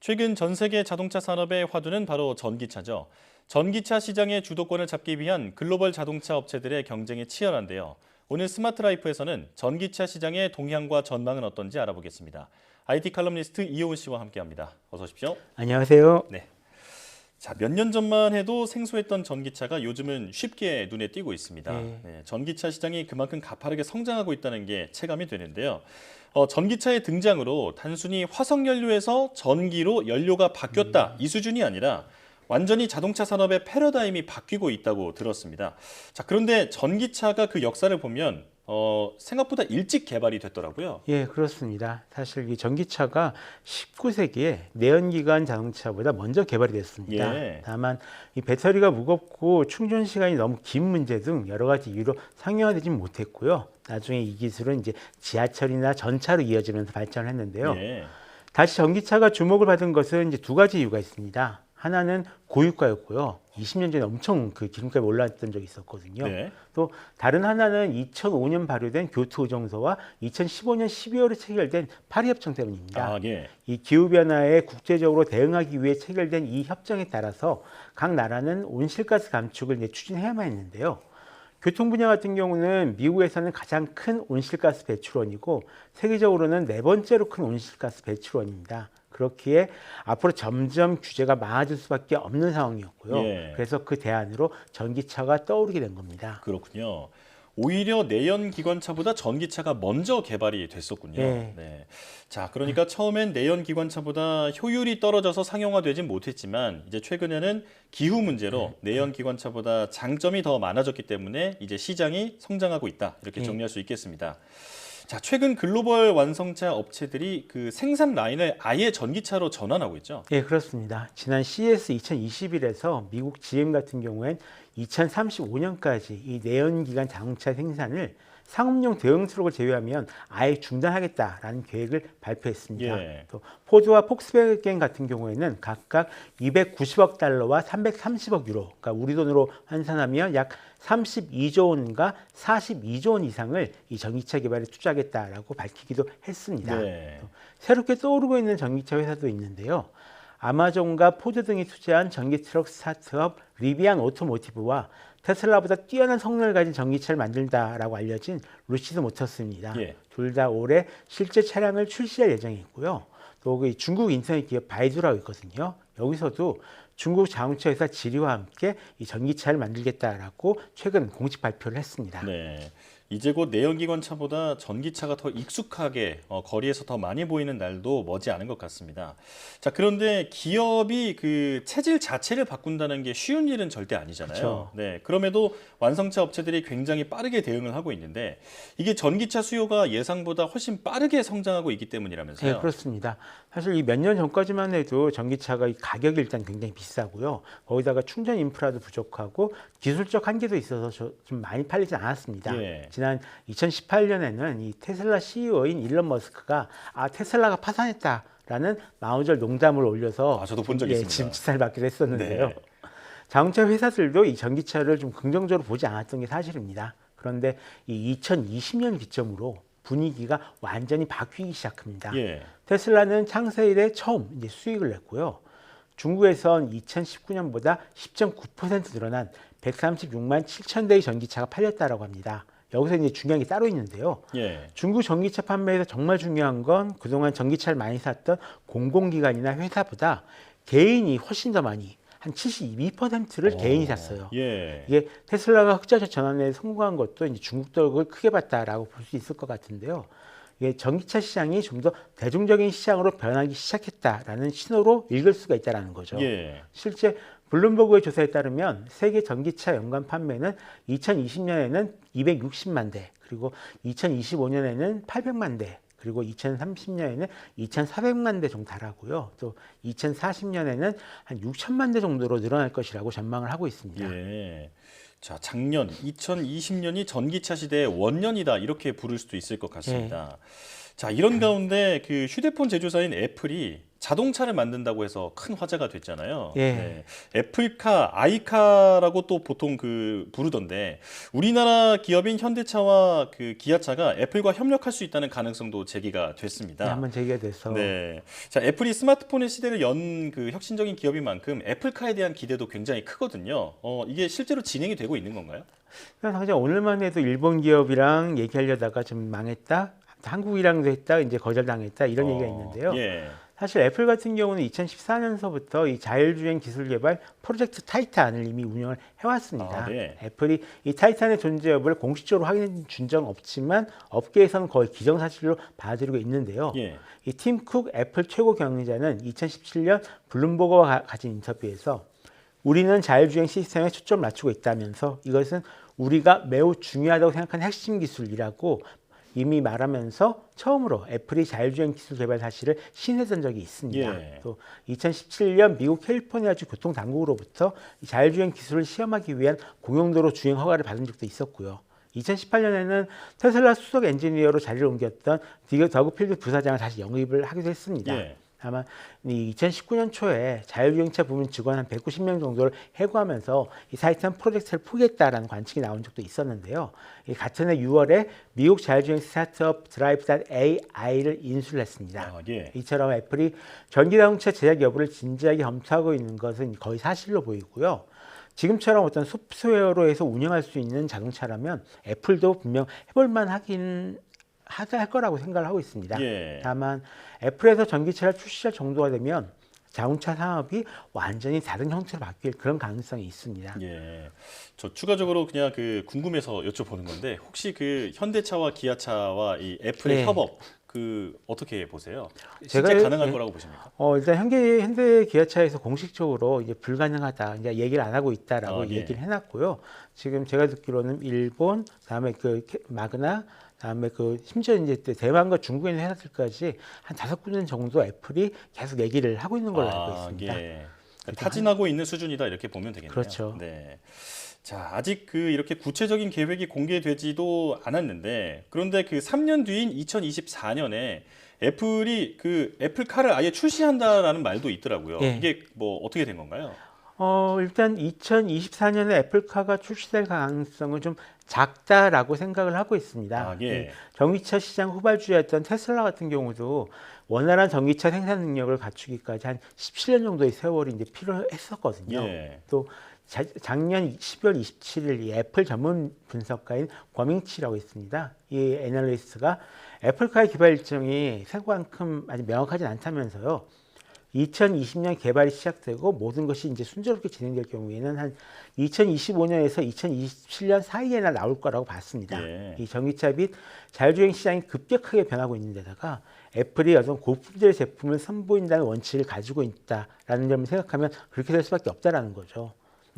최근 전 세계 자동차 산업의 화두는 바로 전기차죠. 전기차 시장의 주도권을 잡기 위한 글로벌 자동차 업체들의 경쟁이 치열한데요. 오늘 스마트라이프에서는 전기차 시장의 동향과 전망은 어떤지 알아보겠습니다. IT 칼럼니스트 이효은 씨와 함께합니다. 어서 오십시오. 안녕하세요. 네. 자, 몇 년 전만 해도 생소했던 전기차가 요즘은 쉽게 눈에 띄고 있습니다. 네, 전기차 시장이 그만큼 가파르게 성장하고 있다는 게 체감이 되는데요. 전기차의 등장으로 단순히 화석연료에서 전기로 연료가 바뀌었다 이 수준이 아니라 완전히 자동차 산업의 패러다임이 바뀌고 있다고 들었습니다. 자, 그런데 전기차가 그 역사를 보면 생각보다 일찍 개발이 됐더라고요. 예, 그렇습니다. 사실 이 전기차가 19세기에 내연기관 자동차보다 먼저 개발이 됐습니다. 예. 다만 이 배터리가 무겁고 충전 시간이 너무 긴 문제 등 여러 가지 이유로 상용화되지 못했고요. 나중에 이 기술은 이제 지하철이나 전차로 이어지면서 발전을 했는데요. 예. 다시 전기차가 주목을 받은 것은 이제 두 가지 이유가 있습니다. 하나는 고유가였고요. 20년 전에 엄청 그 기름값이 올랐던 적이 있었거든요. 네. 또 다른 하나는 2005년 발효된 교토의정서와 2015년 12월에 체결된 파리협정 때문입니다. 아, 예. 이 기후변화에 국제적으로 대응하기 위해 체결된 이 협정에 따라서 각 나라는 온실가스 감축을 이제 추진해야만 했는데요. 교통 분야 같은 경우는 미국에서는 가장 큰 온실가스 배출원이고 세계적으로는 네 번째로 큰 온실가스 배출원입니다. 그렇기에 앞으로 점점 규제가 많아질 수밖에 없는 상황이었고요. 예. 그래서 그 대안으로 전기차가 떠오르게 된 겁니다. 그렇군요. 오히려 내연 기관차보다 전기차가 먼저 개발이 됐었군요. 네. 네. 자, 그러니까 처음엔 내연 기관차보다 효율이 떨어져서 상용화되진 못했지만 이제 최근에는 기후 문제로 내연 기관차보다 장점이 더 많아졌기 때문에 이제 시장이 성장하고 있다. 이렇게 정리할 수 있겠습니다. 자, 최근 글로벌 완성차 업체들이 그 생산 라인을 아예 전기차로 전환하고 있죠. 예, 그렇습니다. 지난 CES 2021에서 미국 GM 같은 경우엔 2035년까지 이 내연기관 자동차 생산을 상업용 대형 트럭을 제외하면 아예 중단하겠다라는 계획을 발표했습니다. 예. 또 포드와 폭스바겐 같은 경우에는 각각 290억 달러와 330억 유로, 그러니까 우리 돈으로 환산하면 약 32조 원과 42조 원 이상을 이 전기차 개발에 투자하겠다라고 밝히기도 했습니다. 네. 새롭게 떠오르고 있는 전기차 회사도 있는데요. 아마존과 포드 등이 투자한 전기 트럭 스타트업 리비안 오토모티브와 테슬라보다 뛰어난 성능을 가진 전기차를 만들다라고 알려진 루시드 모터스입니다. 예. 둘 다 올해 실제 차량을 출시할 예정이고요. 또 그 중국 인터넷 기업 바이두라고 있거든요. 여기서도 중국 자동차 회사 지리와 함께 이 전기차를 만들겠다라고 최근 공식 발표를 했습니다. 네. 이제 곧 내연기관차보다 전기차가 더 익숙하게 거리에서 더 많이 보이는 날도 머지않은 것 같습니다. 자, 그런데 기업이 그 체질 자체를 바꾼다는 게 쉬운 일은 절대 아니잖아요. 그렇죠. 네. 그럼에도 완성차 업체들이 굉장히 빠르게 대응을 하고 있는데 이게 전기차 수요가 예상보다 훨씬 빠르게 성장하고 있기 때문이라면서요. 네, 그렇습니다. 사실 이 몇 년 전까지만 해도 전기차가 이 가격이 일단 굉장히 비싸고요. 거기다가 충전 인프라도 부족하고 기술적 한계도 있어서 좀 많이 팔리지 않았습니다. 예. 지난 2018년에는 이 테슬라 CEO인 일론 머스크가 테슬라가 파산했다라는 마우절 농담을 올려서 저도 본 적이 있습니다. 지금 지사를 받기도 했었는데요. 네. 자동차 회사들도 이 전기차를 좀 긍정적으로 보지 않았던 게 사실입니다. 그런데 이 2020년 기점으로 분위기가 완전히 바뀌기 시작합니다. 예. 테슬라는 창세 이래 처음 이제 수익을 냈고요. 중국에선 2019년보다 10.9% 늘어난 136만 7천 대의 전기차가 팔렸다라고 합니다. 여기서 이제 중요한 게 따로 있는데요. 예. 중국 전기차 판매에서 정말 중요한 건 그동안 전기차를 많이 샀던 공공기관이나 회사보다 개인이 훨씬 더 많이 한 72%를 개인이 샀어요. 예. 이게 테슬라가 흑자적 전환에 성공한 것도 이제 중국 덕을 크게 봤다라고 볼 수 있을 것 같은데요. 이게 전기차 시장이 좀 더 대중적인 시장으로 변하기 시작했다라는 신호로 읽을 수가 있다라는 거죠. 예. 실제 블룸버그의 조사에 따르면 세계 전기차 연간 판매는 2020년에는 260만 대, 그리고 2025년에는 800만 대, 그리고 2030년에는 2,400만 대 정도 달하고요. 또 2040년에는 한 6천만 대 정도로 늘어날 것이라고 전망을 하고 있습니다. 예. 자, 작년 2020년이 전기차 시대의 원년이다 이렇게 부를 수도 있을 것 같습니다. 자, 이런 가운데 그 휴대폰 제조사인 애플이 자동차를 만든다고 해서 큰 화제가 됐잖아요. 예. 네. 애플카, 아이카라고 또 보통 그 부르던데 우리나라 기업인 현대차와 그 기아차가 애플과 협력할 수 있다는 가능성도 제기가 됐습니다. 네, 한번 제기가 돼서 네. 자, 애플이 스마트폰의 시대를 연 그 혁신적인 기업인 만큼 애플카에 대한 기대도 굉장히 크거든요. 이게 실제로 진행이 되고 있는 건가요? 당장 오늘만 해도 일본 기업이랑 얘기하려다가 좀 망했다. 한국이랑도 했다. 이제 거절당했다. 이런 얘기가 있는데요. 예. 사실 애플 같은 경우는 2014년서부터 이 자율주행 기술 개발 프로젝트 타이탄을 이미 운영을 해왔습니다. 네. 애플이 이 타이탄의 존재 여부를 공식적으로 확인해 준 적은 없지만 업계에서는 거의 기정사실로 받아들이고 있는데요. 예. 이 팀 쿡 애플 최고 경영자는 2017년 블룸버그와 가진 인터뷰에서 우리는 자율주행 시스템에 초점을 맞추고 있다면서 이것은 우리가 매우 중요하다고 생각하는 핵심 기술이라고 이미 말하면서 처음으로 애플이 자율주행 기술 개발 사실을 신뢰했던 적이 있습니다. 예. 또 2017년 미국 캘리포니아주 교통당국으로부터 자율주행 기술을 시험하기 위한 공용도로 주행 허가를 받은 적도 있었고요. 2018년에는 테슬라 수석 엔지니어로 자리를 옮겼던 더그필드 부사장을 다시 영입을 하기도 했습니다. 예. 다만 2019년 초에 자율주행차 부문 직원 한 190명 정도를 해고하면서 이 타이탄 프로젝트를 포기했다라는 관측이 나온 적도 있었는데요. 같은 해 6월에 미국 자율주행 스타트업 드라이브.AI를 인수를 했습니다. 예. 이처럼 애플이 전기자동차 제작 여부를 진지하게 검토하고 있는 것은 거의 사실로 보이고요. 지금처럼 어떤 소프트웨어로 해서 운영할 수 있는 자동차라면 애플도 분명 해볼만 하긴 할 거라고 생각을 하고 있습니다. 예. 다만 애플에서 전기차를 출시할 정도가 되면 자동차 산업이 완전히 다른 형태로 바뀔 그런 가능성이 있습니다. 예. 저 추가적으로 그냥 그 궁금해서 여쭤보는 건데 혹시 그 현대차와 기아차와 이 애플의 예. 협업 그 어떻게 보세요? 제가 실제 가능할 예. 거라고 보십니까? 일단 현대 기아차에서 공식적으로 이제 불가능하다, 이제 얘기를 안 하고 있다라고 예. 얘기를 해놨고요. 지금 제가 듣기로는 일본, 다음에 그 마그나, 다음에 그 심지어 이제 대만과 중국에 있는 회사들까지 한 5군데 정도 애플이 계속 얘기를 하고 있는 걸로 알고 있습니다. 예. 타진하고 있는 수준이다 이렇게 보면 되겠네요. 그렇죠. 네. 자, 아직 그 이렇게 구체적인 계획이 공개되지도 않았는데 그런데 그 3년 뒤인 2024년에 애플이 그 애플카를 아예 출시한다라는 말도 있더라고요. 예. 이게 뭐 어떻게 된 건가요? 일단 2024년에 애플카가 출시될 가능성은 좀 작다라고 생각을 하고 있습니다. 예. 전기차 시장 후발주였던 테슬라 같은 경우도 원활한 전기차 생산 능력을 갖추기까지 한 17년 정도의 세월이 이제 필요했었거든요. 예. 또 작년 12월 27일 이 애플 전문 분석가인 권밍치라고 있습니다. 이 애널리스트가 애플카의 개발 일정이 생각만큼 아직 명확하진 않다면서요. 2020년 개발이 시작되고 모든 것이 이제 순조롭게 진행될 경우에는 한 2025년에서 2027년 사이에나 나올 거라고 봤습니다. 예. 이 전기차 및 자율주행 시장이 급격하게 변하고 있는 데다가 애플이 어떤 고품질 제품을 선보인다는 원칙을 가지고 있다라는 점을 생각하면 그렇게 될 수밖에 없다라는 거죠.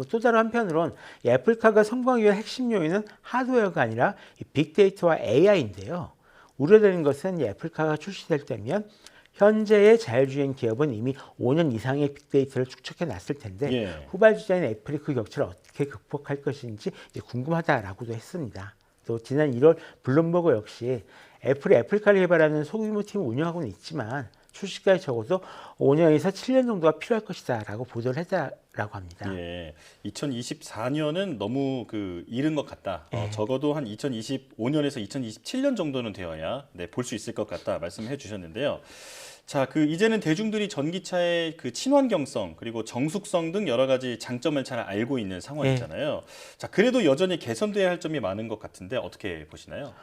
또 다른 한편으론 이 애플카가 성공하기 위한 핵심 요인은 하드웨어가 아니라 이 빅데이터와 AI인데요. 우려되는 것은 이 애플카가 출시될 때면 현재의 자율주행 기업은 이미 5년 이상의 빅데이터를 축적해 놨을 텐데 예. 후발주자인 애플이 그 격차를 어떻게 극복할 것인지 궁금하다라고도 했습니다. 또 지난 1월 블룸버그 역시 애플이 애플카를 개발하는 소규모 팀을 운영하고는 있지만 출시까지 적어도 5년에서 7년 정도가 필요할 것이다 라고 보도를 했다라고 합니다. 예, 2024년은 너무 그 이른 것 같다. 예. 적어도 한 2025년에서 2027년 정도는 되어야 볼 수 있을 것 같다 말씀해 주셨는데요. 자, 그 이제는 대중들이 전기차의 그 친환경성 그리고 정숙성 등 여러 가지 장점을 잘 알고 있는 상황이잖아요. 자, 그래도 여전히 개선돼야 할 점이 많은 것 같은데 어떻게 보시나요?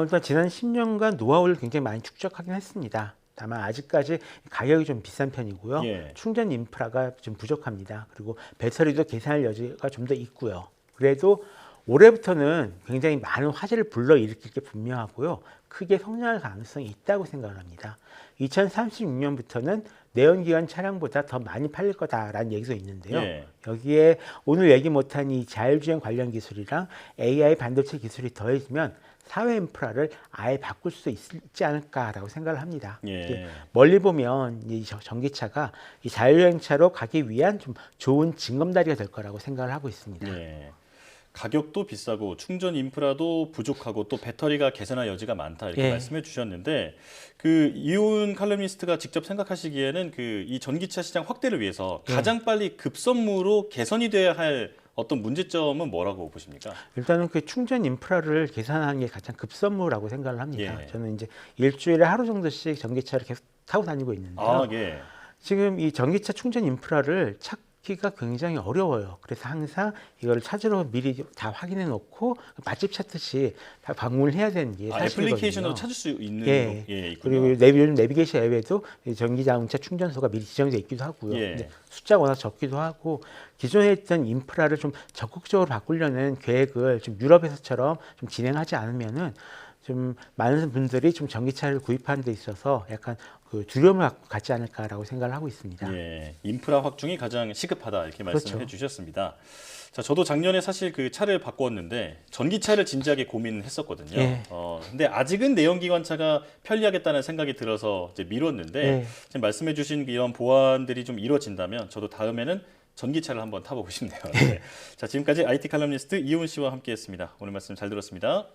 일단 지난 10년간 노하우를 굉장히 많이 축적하긴 했습니다. 다만 아직까지 가격이 좀 비싼 편이고요. 예. 충전 인프라가 좀 부족합니다. 그리고 배터리도 개선할 여지가 좀 더 있고요. 그래도 올해부터는 굉장히 많은 화제를 불러일으킬 게 분명하고요. 크게 성장할 가능성이 있다고 생각을 합니다. 2036년부터는 내연기관 차량보다 더 많이 팔릴 거다라는 얘기도 있는데요. 예. 여기에 오늘 얘기 못한 이 자율주행 관련 기술이랑 AI 반도체 기술이 더해지면 사회 인프라를 아예 바꿀 수 있지 않을까라고 생각을 합니다. 예. 멀리 보면 이 전기차가 이 자율주행차로 가기 위한 좀 좋은 징검다리가 될 거라고 생각을 하고 있습니다. 예. 가격도 비싸고 충전 인프라도 부족하고 또 배터리가 개선할 여지가 많다 이렇게 예. 말씀해 주셨는데 그 이훈 칼럼니스트가 직접 생각하시기에는 그 이 전기차 시장 확대를 위해서 예. 가장 빨리 급선무로 개선이 돼야 할 어떤 문제점은 뭐라고 보십니까? 일단은 그 충전 인프라를 개선하는 게 가장 급선무라고 생각을 합니다. 예. 저는 이제 일주일에 하루 정도씩 전기차를 계속 타고 다니고 있는데요. 아, 예. 지금 이 전기차 충전 인프라를 찾기가 굉장히 어려워요. 그래서 항상 이걸 찾으러 미리 다 확인해 놓고 맛집 찾듯이 다 방문을 해야 되는 게 아, 사실이거든요. 애플리케이션으로 찾을 수 있는 예. 예, 있군요. 그리고 요즘 내비게이션 앱에도 이 전기 자동차 충전소가 미리 지정돼 있기도 하고요. 예. 근데 숫자가 워낙 적기도 하고 기존에 있던 인프라를 좀 적극적으로 바꾸려는 계획을 좀 유럽에서처럼 좀 진행하지 않으면은 좀 많은 분들이 좀 전기차를 구입하는 데 있어서 약간 그 두려움을 갖지 않을까라고 생각을 하고 있습니다. 예, 인프라 확충이 가장 시급하다 이렇게 말씀해 그렇죠. 주셨습니다. 자, 저도 작년에 사실 그 차를 바꾸었는데 전기차를 진지하게 고민했었거든요. 예. 근데 아직은 내연기관차가 편리하겠다는 생각이 들어서 이제 미뤘는데 예. 지금 말씀해 주신 이런 보완들이 좀 이루어진다면 저도 다음에는 전기차를 한번 타보고 싶네요. 네. 자, 지금까지 IT 칼럼니스트 이훈 씨와 함께했습니다. 오늘 말씀 잘 들었습니다.